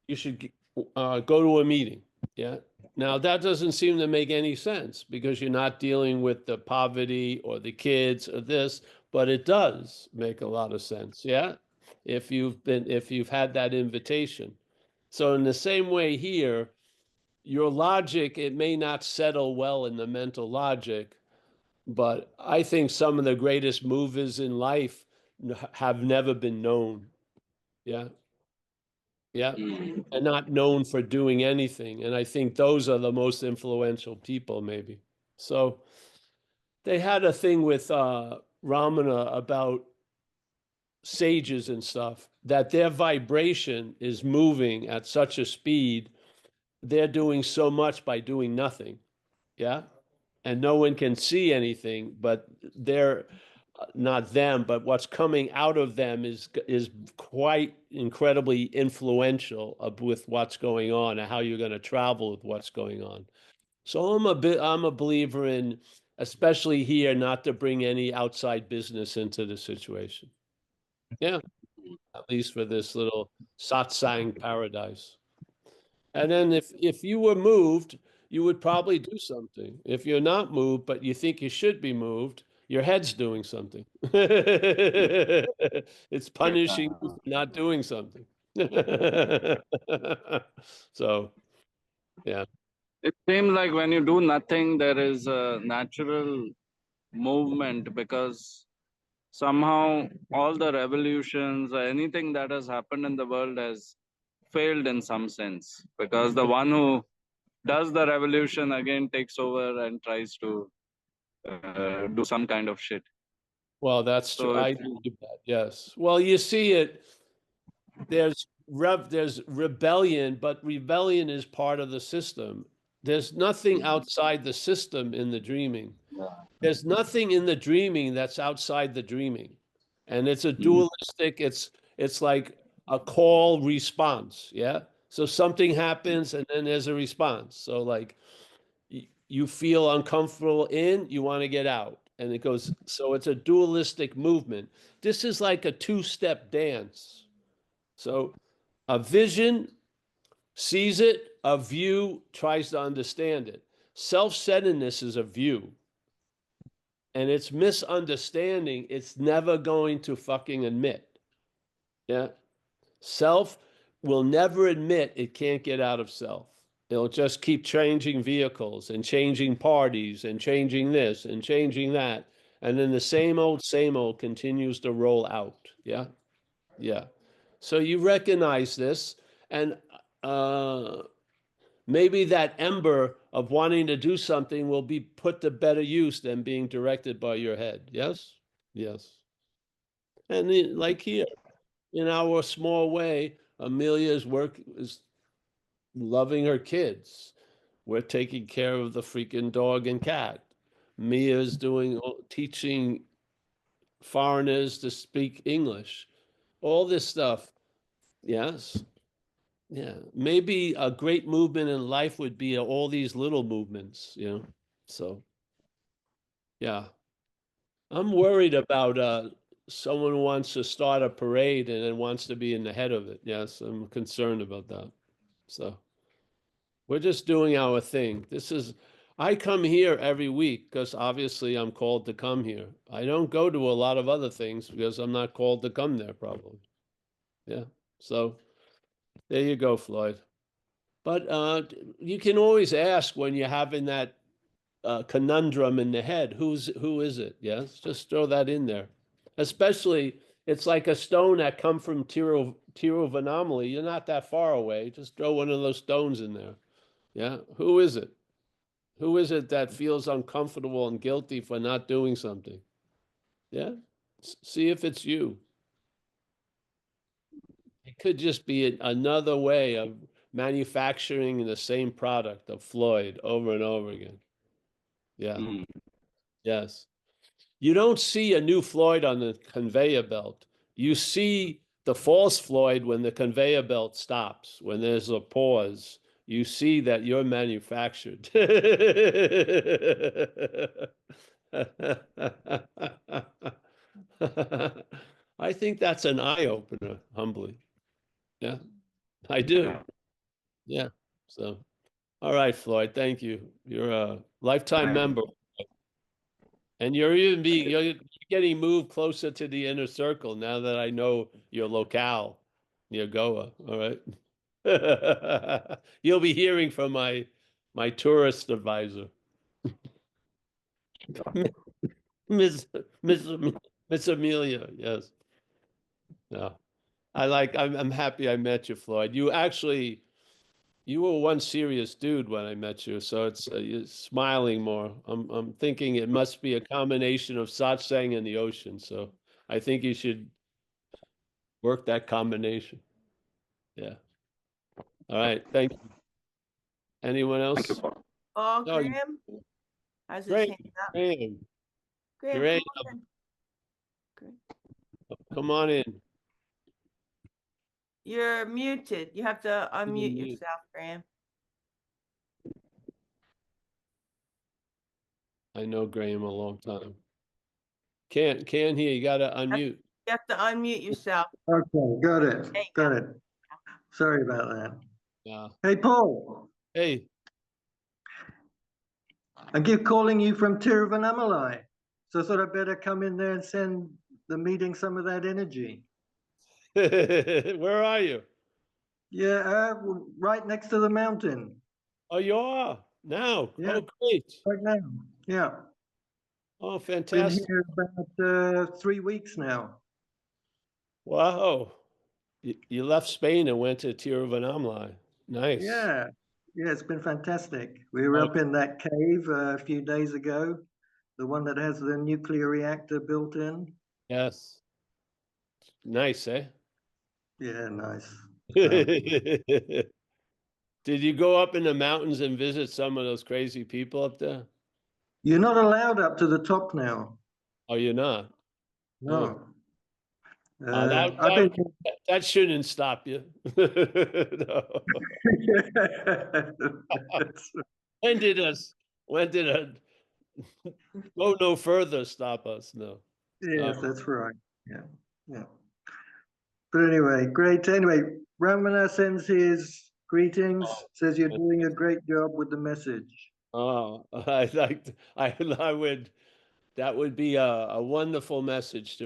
you should go to a meeting. Yeah. Now, that doesn't seem to make any sense because you're not dealing with the poverty or the kids or this, but it does make a lot of sense. Yeah. If you've had that invitation. So in the same way here, your logic, it may not settle well in the mental logic, but I think some of the greatest movers in life have never been known. Yeah. Yeah. Mm. And not known for doing anything. And I think those are the most influential people, maybe. So they had a thing with Ramana about sages and stuff, that their vibration is moving at such a speed, they're doing so much by doing nothing. Yeah. And no one can see anything, but they're not them, but what's coming out of them is quite incredibly influential with what's going on and how you're going to travel with what's going on. So I'm a believer in, especially here, not to bring any outside business into the situation. Yeah, at least for this little satsang paradise. And then if you were moved, you would probably do something. If you're not moved, but you think you should be moved, your head's doing something. It's punishing you for not doing something. So, yeah. It seems like when you do nothing, there is a natural movement because somehow all the revolutions or anything that has happened in the world has failed in some sense because the one who does the revolution again takes over and tries to do some kind of shit. Well, that's true. So I believe that, yes. Well, you see it, there's rebellion, but rebellion is part of the system. There's nothing outside the system in the dreaming. There's nothing in the dreaming that's outside the dreaming. And it's a dualistic, it's like a call response. Yeah. So something happens and then there's a response. So like you feel uncomfortable you want to get out. And it goes, so it's a dualistic movement. This is like a two-step dance. So a vision sees it, a view tries to understand it. Self-centeredness is a view. And it's misunderstanding. It's never going to fucking admit. Yeah. Self will never admit it can't get out of self. It'll just keep changing vehicles and changing parties and changing this and changing that. And then the same old continues to roll out. Yeah. Yeah. So you recognize this, and maybe that ember of wanting to do something will be put to better use than being directed by your head. Yes? Yes. And like here, in our small way, Amelia's work is loving her kids. We're taking care of the freaking dog and cat. Mia's doing teaching foreigners to speak English. All this stuff. Yes. Yeah. Maybe a great movement in life would be all these little movements, you know. So, yeah. I'm worried about someone who wants to start a parade and then wants to be in the head of it. Yes, I'm concerned about that. So we're just doing our thing. I come here every week because obviously I'm called to come here. I don't go to a lot of other things because I'm not called to come there, probably. Yeah. So there you go, Floyd. But you can always ask when you're having that conundrum in the head, who is it? Yes, just throw that in there. Especially, it's like a stone that come from Tiruvannamalai. You're not that far away. Just throw one of those stones in there. Yeah, who is it? Who is it that feels uncomfortable and guilty for not doing something? Yeah, see if it's you. It could just be another way of manufacturing the same product of Floyd over and over again. Yeah. Mm. Yes. You don't see a new Floyd on the conveyor belt. You see the false Floyd when the conveyor belt stops, when there's a pause. You see that you're manufactured. I think that's an eye opener, humbly. Yeah, I do. Yeah. So, all right, Floyd, thank you. You're a lifetime member. And you're getting moved closer to the inner circle now that I know your locale near Goa. All right. You'll be hearing from my tourist advisor. Miss Miss Miss Amelia. Yes. No. I'm happy I met you, Floyd. You were one serious dude when I met you, so you're smiling more. I'm thinking it must be a combination of satsang and the ocean. So I think you should work that combination. Yeah. All right. Thank you. Anyone else? Oh, No, Graham has his Graham. hand up. Graham. Graham, Graham, come on in. Graham. come on in. You're muted. You have to unmute mute. yourself, Graham. I know Graham a long time. Can't hear. You got to unmute. You have to unmute yourself. Okay, got it. There you Got go. it. Sorry about that. Yeah. Hey, Paul, Hey. I keep calling you from Tiruvannamalai. So I thought I'd better come in there and send the meeting some of that energy. Where are you? Yeah, right next to the mountain. Oh, you are now. Yeah. Oh, great. Right now. Yeah. Oh, Been fantastic. here about 3 weeks now. Wow. You left Spain and went to Tiruvannamalai. Nice. Yeah. Yeah, it's been fantastic. We were up in that cave a few days ago, the one that has the nuclear reactor built in. Yes. Nice, eh? Yeah, nice. Did you go up in the mountains and visit some of those crazy people up there? You're not allowed up to the top now. Oh, you're not? No. That that shouldn't stop you. No. When did a go no further stop us? No. Yes, that's right. Yeah, yeah. But anyway, great. Anyway, Ramana sends his greetings, says you're doing a great job with the message. Oh, I like, I would, that would be a wonderful message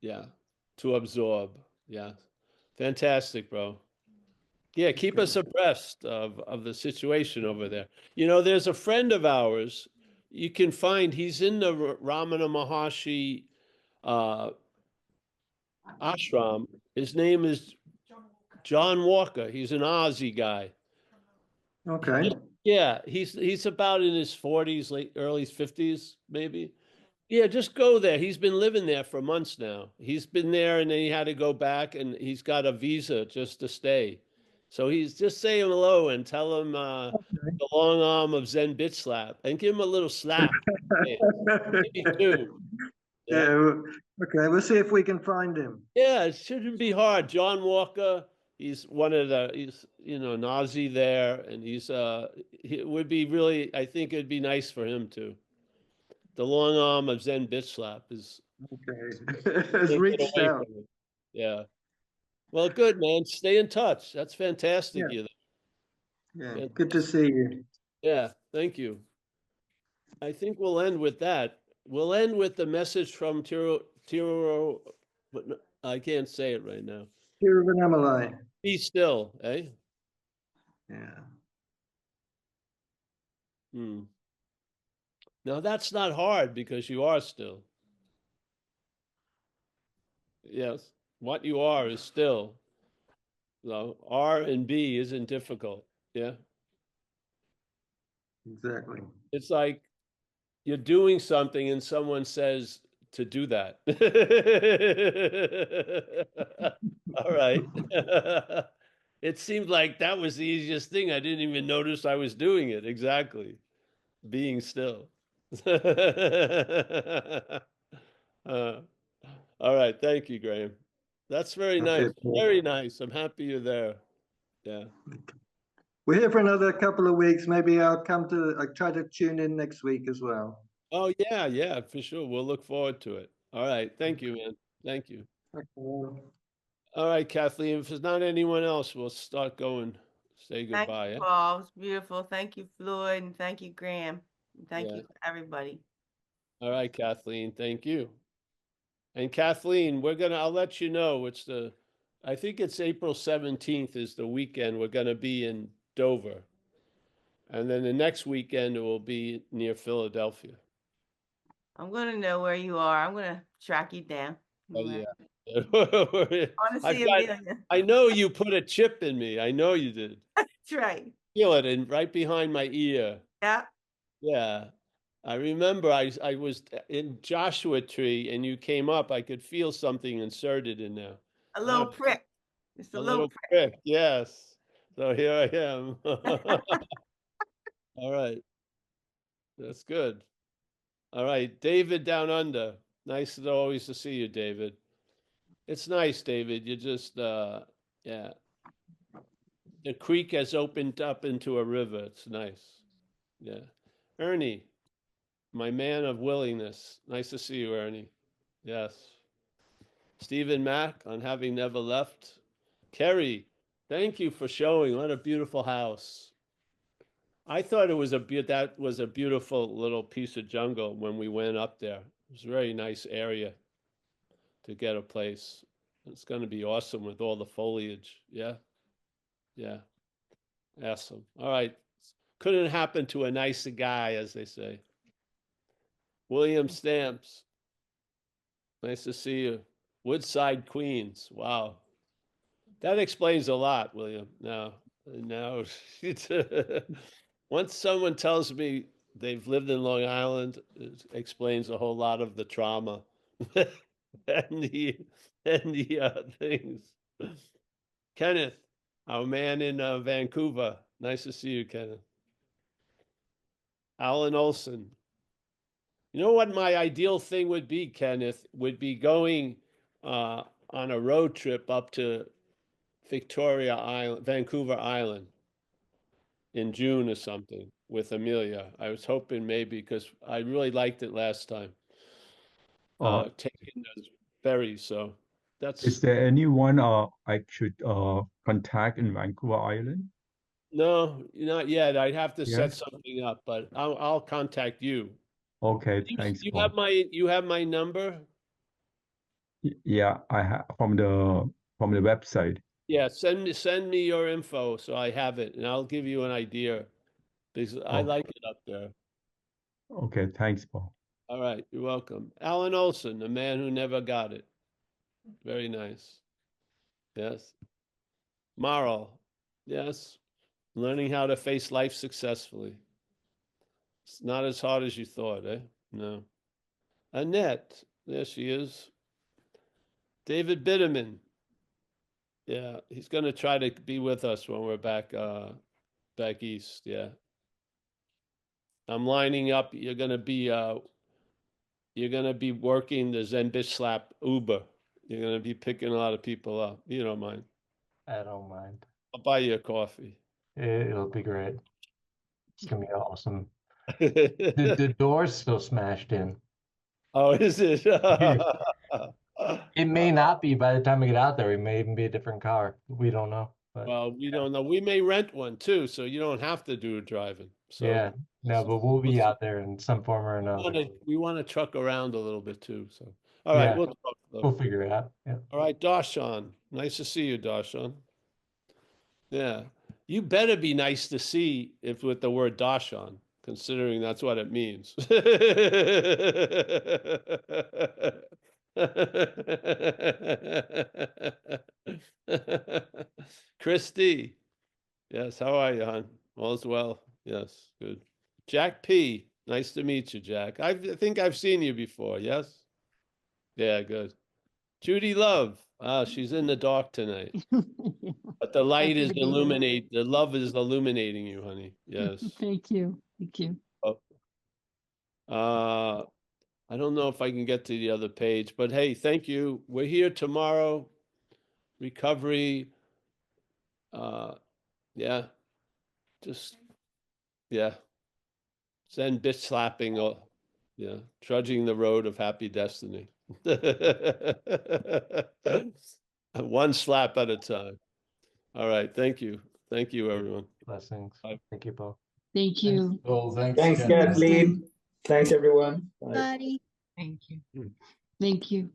yeah, to absorb. Yeah. Fantastic, bro. Yeah, keep us abreast of the situation over there. You know, there's a friend of ours you can find, he's in the Ramana Maharshi uh, ashram. His name is John Walker. He's an Aussie guy. Okay. Yeah, he's about in his 40s, late early 50s, maybe. Yeah, just go there. He's been living there for months now. He's been there and then he had to go back and he's got a visa just to stay. So he's just say hello and tell him the long arm of Zen bitch slap and give him a little slap. Hey, maybe two. Yeah. Yeah. Okay. We'll see if we can find him. Yeah, it shouldn't be hard. John Walker, he's you know, Nazi there, and it would be really, I think it'd be nice for him too. The long arm of Zen bitch slap is Okay. Has take it reached away out. from him. Yeah. Well, good, man. Stay in touch. That's fantastic. Yeah. You Yeah. there. Good to see you. Yeah, thank you. I think we'll end with that. We'll end with the message from but I can't say it right now. Tiruvannamalai. Be still, eh? Yeah. Hmm. Now that's not hard because you are still. Yes, what you are is still. So R and B isn't difficult. Yeah. Exactly. It's like you're doing something and someone says to do that. All right. It seemed like that was the easiest thing. I didn't even notice I was doing it. Exactly. Being still. Uh, all right. Thank you, Graham. That's very Okay, nice. Paul. Very nice. I'm happy you're there. Yeah. We're here for another couple of weeks. Maybe I'll try to tune in next week as well. Oh, yeah. Yeah, for sure. We'll look forward to it. All right. Thank you, man. Thank you. Okay. All right, Kathleen. If there's not anyone else, we'll start going. Say Thank goodbye. you, Eh? Paul. It's beautiful. Thank you, Floyd, and thank you, Graham. And thank Yeah. you, everybody. All right, Kathleen. Thank you. And Kathleen, I'll let you know. I think it's April 17th is the weekend. We're going to be in Dover. And then the next weekend, it will be near Philadelphia. I'm gonna know where you are. I'm gonna track you down. Oh, yeah. I want to see Amelia. I know you put a chip in me. I know you did. That's right. Feel it right behind my ear. Yeah. Yeah. I remember I was in Joshua Tree and you came up. I could feel something inserted in there. A little prick. Just a little prick. prick. Yes. So here I am. All right. That's good. All right. David down under. Nice to always to see you, David. It's nice, David. You just yeah. The creek has opened up into a river. It's nice. Yeah. Ernie, my man of willingness. Nice to see you, Ernie. Yes. Stephen Mack on having never left. Kerry, thank you for showing. What a beautiful house. I thought that was a beautiful little piece of jungle when we went up there. It was a very nice area to get a place. It's going to be awesome with all the foliage. Yeah. Yeah. Awesome. All right. Couldn't happen to a nicer guy, as they say. William Stamps. Nice to see you. Woodside, Queens. Wow. That explains a lot, William. Now, once someone tells me they've lived in Long Island, it explains a whole lot of the trauma and the things. Kenneth, our man in Vancouver. Nice to see you, Kenneth. Alan Olson. You know what my ideal thing would be, Kenneth? Would be going on a road trip up to Victoria Island, Vancouver Island in June or something with Amelia. I was hoping maybe because I really liked it last time, taking those ferries. So Is there anyone I should contact in Vancouver Island? No, not yet. I'd have to Yeah. set something up, but I'll contact you. Okay, thanks, You Paul. have my number? Yeah, I have from the website. Yeah, send me your info so I have it, and I'll give you an idea because I Oh. like it up there. Okay, thanks, Paul. All right, you're welcome. Alan Olson, the man who never got it. Very nice. Yes. Marl, yes. Learning how to face life successfully. It's not as hard as you thought, eh? No. Annette, there she is. David Bitterman. Yeah, he's going to try to be with us when we're back east, yeah. I'm lining up. You're going to be working the Zen Bitch Slap Uber. You're going to be picking a lot of people up. You don't mind. I don't mind. I'll buy you a coffee. It'll be great. It's gonna be awesome. The door's still smashed in. Oh, is it? It may not be by the time we get out there. It may even be a different car. We don't know. But Well, we don't know. We may rent one too, so you don't have to do driving. So yeah, no, but we'll be out there in some form or another. we want to truck around a little bit too. So, all right, Yeah. we'll talk, though. We'll figure it out. Yeah. All right, Darshan. Nice to see you, Darshan. Yeah. You better be nice to see if with the word Darshan, considering that's what it means. Christy. Yes, how are you, hon? All's well. Yes, good. Jack P. Nice to meet you, Jack. I think I've seen you before, yes? Yeah, good. Judy Love. Ah, she's in the dark tonight. But the light Happy is to be here. the love is illuminating you, honey. Yes. Thank you. Thank you. I don't know if I can get to the other page, but hey, thank you. We're here tomorrow. Recovery. Yeah. Just, yeah. Send bitch slapping. Yeah. Trudging the road of happy destiny. One slap at a time. All right. Thank you. Thank you, everyone. Blessings. Bye. Thank you, Paul. Thank you. Oh, thanks, Thanks, Kathleen. Kathleen. Thanks, everyone. Bye. Thank you. Thank you.